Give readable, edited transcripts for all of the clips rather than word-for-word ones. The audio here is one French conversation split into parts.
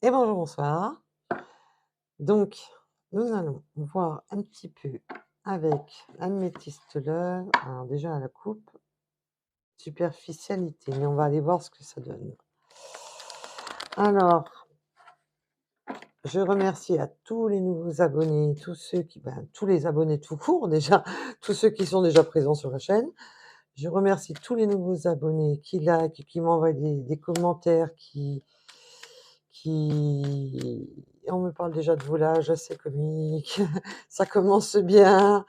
Et bonjour, bonsoir. Donc, nous allons voir un petit peu avec améthyste l'heure. Alors déjà à la coupe, superficialité, mais on va aller voir ce que ça donne. Alors, je remercie à tous les nouveaux abonnés, tous ceux qui, tous les abonnés tout court déjà, tous ceux qui sont déjà présents sur la chaîne. Je remercie tous les nouveaux abonnés qui likent, qui m'envoient des commentaires, qui on me parle déjà de volage assez comique, ça commence bien.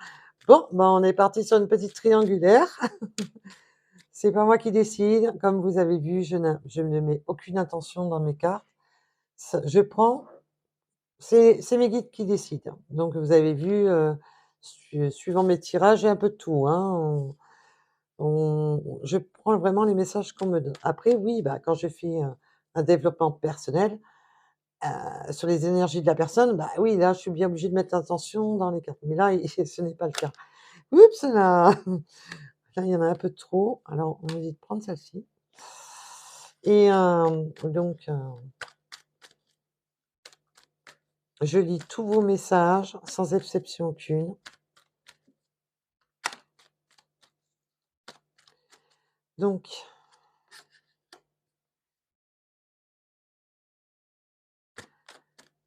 Bon, on est parti sur une petite triangulaire. C'est pas moi qui décide. Comme vous avez vu, je ne mets aucune intention dans mes cartes. Je prends, c'est mes guides qui décident, hein. Donc vous avez vu, suivant mes tirages, j'ai un peu de tout, hein. Je prends vraiment les messages qu'on me donne. Après oui, quand je fais, un développement personnel, sur les énergies de la personne, oui, là, je suis bien obligée de mettre l'intention dans les cartes. Mais là, ce n'est pas le cas. Oups là! Là, il y en a un peu trop. Alors, on va essayer de prendre celle-ci et je lis tous vos messages sans exception aucune. Donc,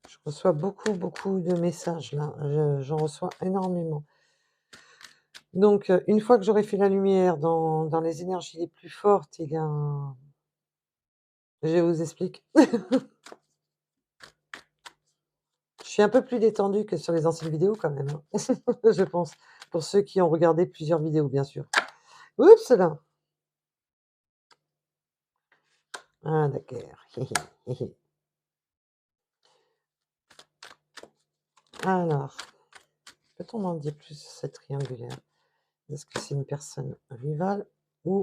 je reçois beaucoup, beaucoup de messages là. J'en reçois énormément. Donc, une fois que j'aurai fait la lumière dans les énergies les plus fortes, eh bien, je vous explique. Je suis un peu plus détendue que sur les anciennes vidéos quand même, hein, je pense, pour ceux qui ont regardé plusieurs vidéos, bien sûr. Oups là! Ah d'accord. Alors, peut-on en dire plus sur cette triangulaire? Est-ce que c'est une personne rivale ou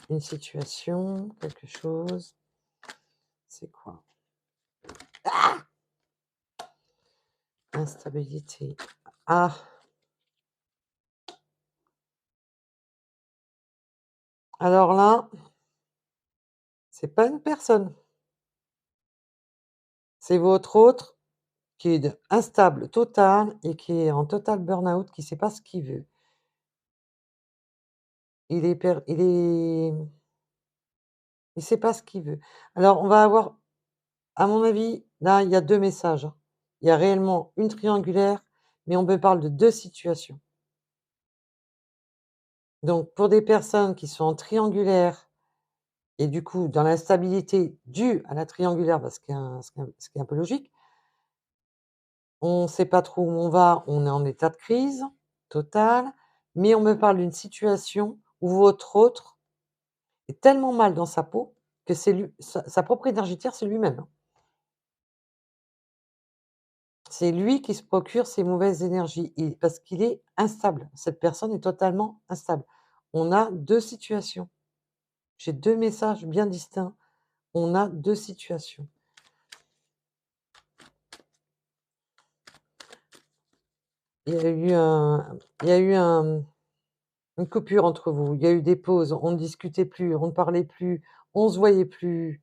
une situation, quelque chose? C'est quoi? Ah! Instabilité. Ah! Alors là, c'est pas une personne, c'est votre autre qui est instable total et qui est en total burn-out, qui sait pas ce qu'il veut. Il sait pas ce qu'il veut. Alors on va avoir, à mon avis, là, il y a 2 messages, hein. Il y a réellement une triangulaire, mais on me parle de 2 situations. Donc pour des personnes qui sont en triangulaire et du coup dans l'instabilité due à la triangulaire, ce qui est un peu logique, on ne sait pas trop où on va, on est en état de crise total, mais on me parle d'une situation où votre autre est tellement mal dans sa peau que c'est lui sa propre énergétière, c'est lui-même, hein. C'est lui qui se procure ces mauvaises énergies parce qu'il est instable. Cette personne est totalement instable. On a 2 situations. J'ai 2 messages bien distincts. On a 2 situations. Il y a eu un il y a eu un une coupure entre vous. Il y a eu des pauses. On ne discutait plus, on ne parlait plus, on se voyait plus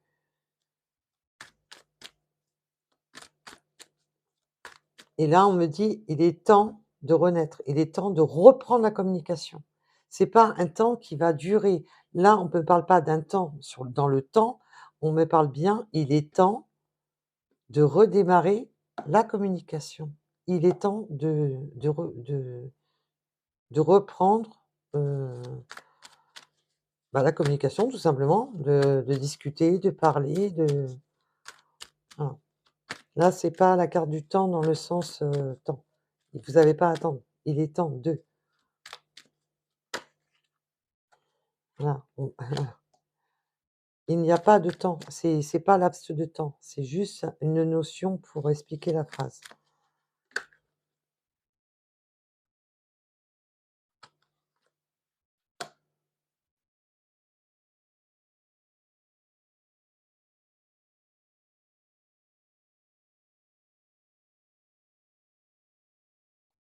et là, on me dit: «Il est temps de renaître. Il est temps de reprendre la communication». C'est pas un temps qui va durer. Là, on ne me parle pas d'un temps dans le temps, on me parle bien, il est temps de redémarrer la communication. Il est temps de reprendre, heu, la communication tout simplement, de discuter, de parler, voilà. Là, c'est pas la carte du temps dans le sens, temps. Vous avez pas à attendre. Il est temps de, voilà, il n'y a pas de temps, c'est pas laps de temps, c'est juste une notion pour expliquer la phrase.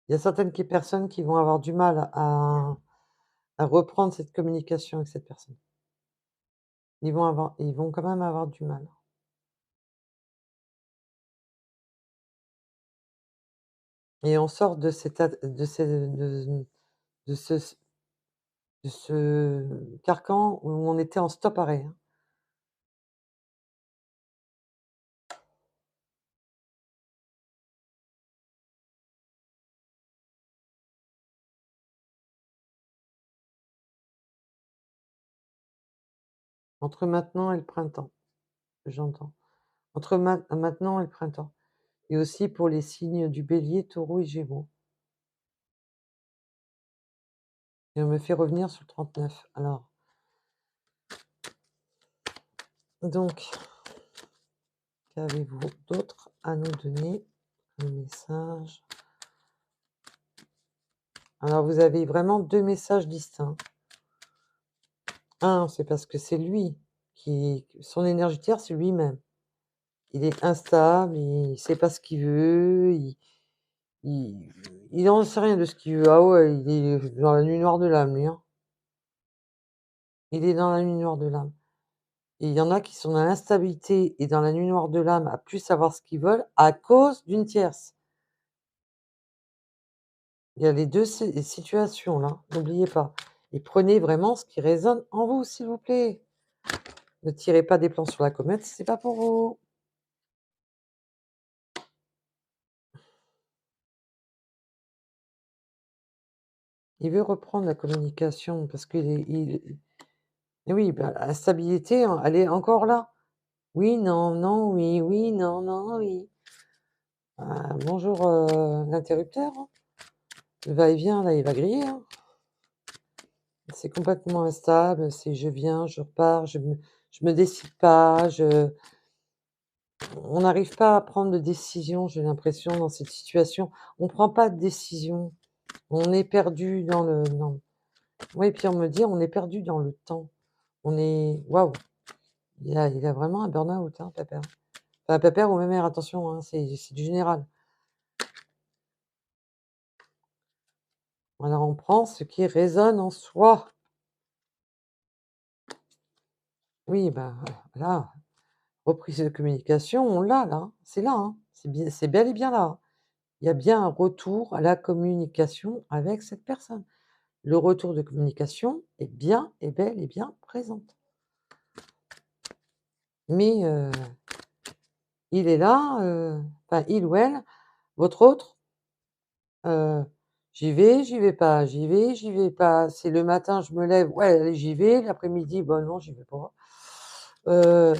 Il y a certaines personnes qui vont avoir du mal à reprendre cette communication avec cette personne. Ils vont quand même avoir du mal. et on sort de cet at de ce de ce carcan où on était en stop arrêt, hein. Entre maintenant et le printemps, j'entends. Entre maintenant et le printemps et aussi pour les signes du Bélier, Taureau et Gémeaux et on me fait revenir sur le 39. Alors donc, qu'avez-vous d'autre à nous donner comme message? Alors vous avez vraiment 2 messages distincts. Un, c'est parce que c'est lui qui son énergie de terre, c'est lui-même. Il est instable, il sait pas ce qu'il veut, il il en sait rien de ce qu'il veut. Ah ouais, il est dans la nuit noire de l'âme, lui, hein. Il est dans la nuit noire de l'âme et il y en a qui sont dans l'instabilité et dans la nuit noire de l'âme à plus savoir ce qu'ils veulent à cause d'une tierce. Il y a les 2 situations là, n'oubliez pas et prenez vraiment ce qui résonne en vous, s'il vous plaît. Ne tirez pas des plans sur la comète, c'est pas pour vous. Il veut reprendre la communication parce qu'il est et oui, bah, la stabilité, hein, elle est encore là. Oui, non, non, oui, oui, non, non, oui. Bonjour, l'interrupteur, hein. Le va-et-vient là, il va griller, hein. C'est complètement instable, c'est je viens, je repars, je me décide pas, on n'arrive pas à prendre de décision, j'ai l'impression dans cette situation. On prend pas de décision. On est perdu dans le non. Oui, puis on me dit: «On est perdu dans le temps». On est waouh, il a vraiment un burn-out, hein, Pépère. Enfin, Pépère ou ma mère, attention, hein, c'est du général. Alors on prend ce qui résonne en soi. Oui, bah, là, reprise de communication, on l'a là, hein, c'est là, hein, c'est bel et bien là, hein. Il y a bien un retour à la communication avec cette personne. Le retour de communication est bien et bel et bien présente. Mais il est là, enfin il ou elle, votre autre, heu, j'y vais pas, j'y vais, j'y vais pas. C'est le matin, je me lève, ouais, allez, j'y vais, l'après-midi, bah, non, j'y vais pas.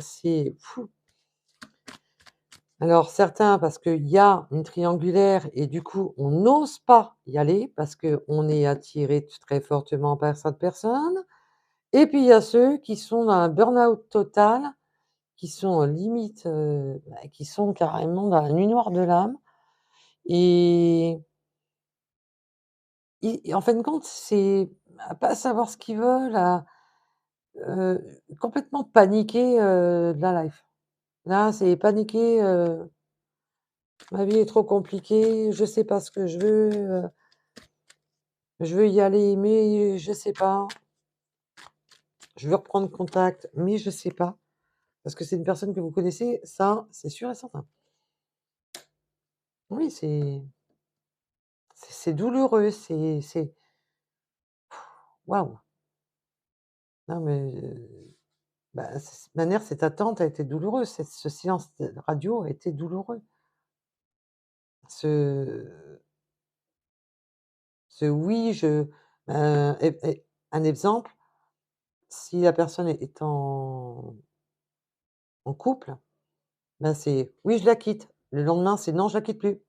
C'est fou. Alors certains parce qu'il y a une triangulaire et du coup, on n'ose pas y aller parce qu'on est attiré très fortement par cette personne et puis il y a ceux qui sont dans un burn-out total, qui sont limite, bah, qui sont carrément dans la nuit noire de l'âme et en fin de compte, c'est à pas savoir ce qu'ils veulent, complètement paniquer, de la life. Là, c'est paniquer, «Ma vie est trop compliquée, je sais pas ce que je veux y aller, mais je sais pas. Je veux reprendre contact, mais je sais pas». Parce que c'est une personne que vous connaissez, ça, c'est sûr et certain. Oui, c'est douloureux, c'est waouh! Non mais, bah, ma mère, cette attente a été douloureuse, ce silence de radio a été douloureux. Ce ce oui, et un exemple, si la personne est en couple, ben, c'est: «Oui, je la quitte». Le lendemain, c'est: «Non, je la quitte plus».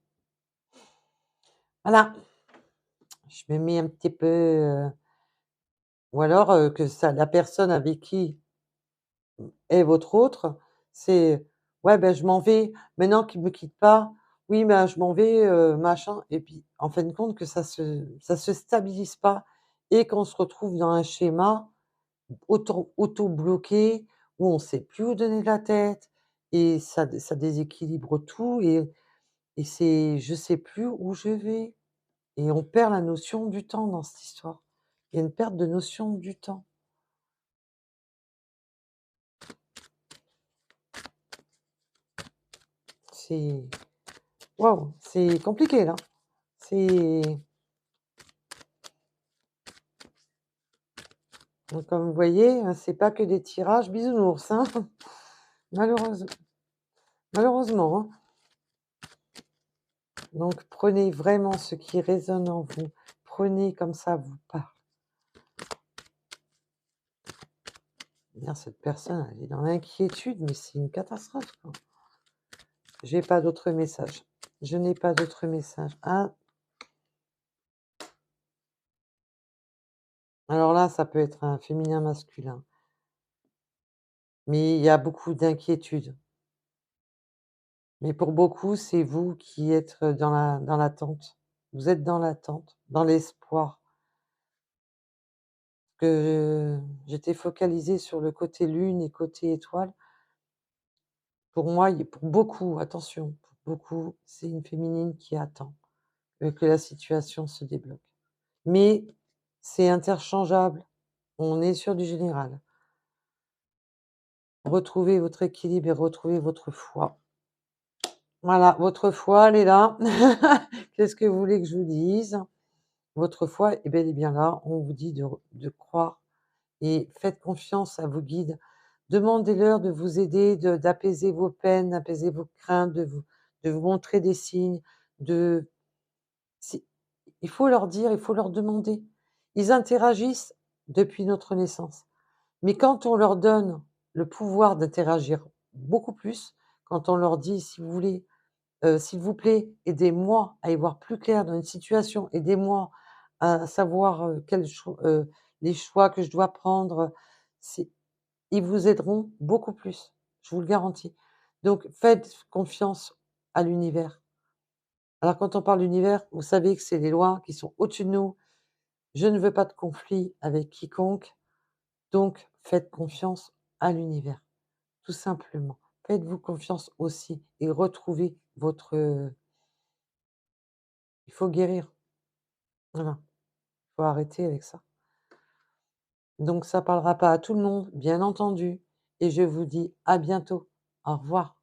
Voilà, je me mets un petit peu, ou alors, que ça la personne avec qui est votre autre, c'est: «Ouais, ben, je m'en vais, maintenant qu'il me quitte pas, oui, ben, je m'en vais, machin» et puis, en fin de compte, que ça se stabilise pas et qu'on se retrouve dans un schéma auto-bloqué où on sait plus où donner de la tête et ça déséquilibre tout et c'est: «Je sais plus où je vais» et on perd la notion du temps dans cette histoire. Il y a une perte de notion du temps. C'est waouh, c'est compliqué là. C'est donc comme vous voyez, c'est pas que des tirages bisounours, hein. Malheureuse malheureusement, hein. Donc prenez vraiment ce qui résonne en vous. Prenez comme ça vous parle. Bien cette personne, elle est dans l'inquiétude, mais c'est une catastrophe, quoi. J'ai pas d'autres messages. Je n'ai pas d'autres messages. Ah, alors là, ça peut être un féminin masculin, mais il y a beaucoup d'inquiétude. Mais pour beaucoup, c'est vous qui êtes, dans l'attente. Vous êtes dans l'attente, dans l'espoir. Que j'étais focalisée sur le côté lune et côté étoile. Pour moi, pour beaucoup, attention, pour beaucoup, c'est une féminine qui attend, que la situation se débloque. Mais c'est interchangeable, on est sur du général. Retrouvez votre équilibre et retrouvez votre foi. Voilà, votre foi, elle est là. Qu'est-ce que vous voulez que je vous dise? Votre foi est bel et bien là. On vous dit de croire et faites confiance à vos guides. Demandez-leur de vous aider, d'apaiser vos peines, d'apaiser vos craintes, de vous montrer des signes, de si il faut leur dire, il faut leur demander. Ils interagissent depuis notre naissance. Mais quand on leur donne le pouvoir d'interagir beaucoup plus, quand on leur dit: «Si vous voulez, s'il vous plaît, aidez-moi à y voir plus clair dans une situation, aidez-moi à savoir, les choix que je dois prendre», c'est ils vous aideront beaucoup plus, je vous le garantis. Donc faites confiance à l'univers. Alors quand on parle d'univers, vous savez que c'est les lois qui sont au-dessus de nous. Je ne veux pas de conflit avec quiconque, donc faites confiance à l'univers, tout simplement. Faites-vous confiance aussi et retrouvez votre, il faut guérir, voilà, il faut arrêter avec ça. Donc ça parlera pas à tout le monde, bien entendu, et je vous dis à bientôt. Au revoir.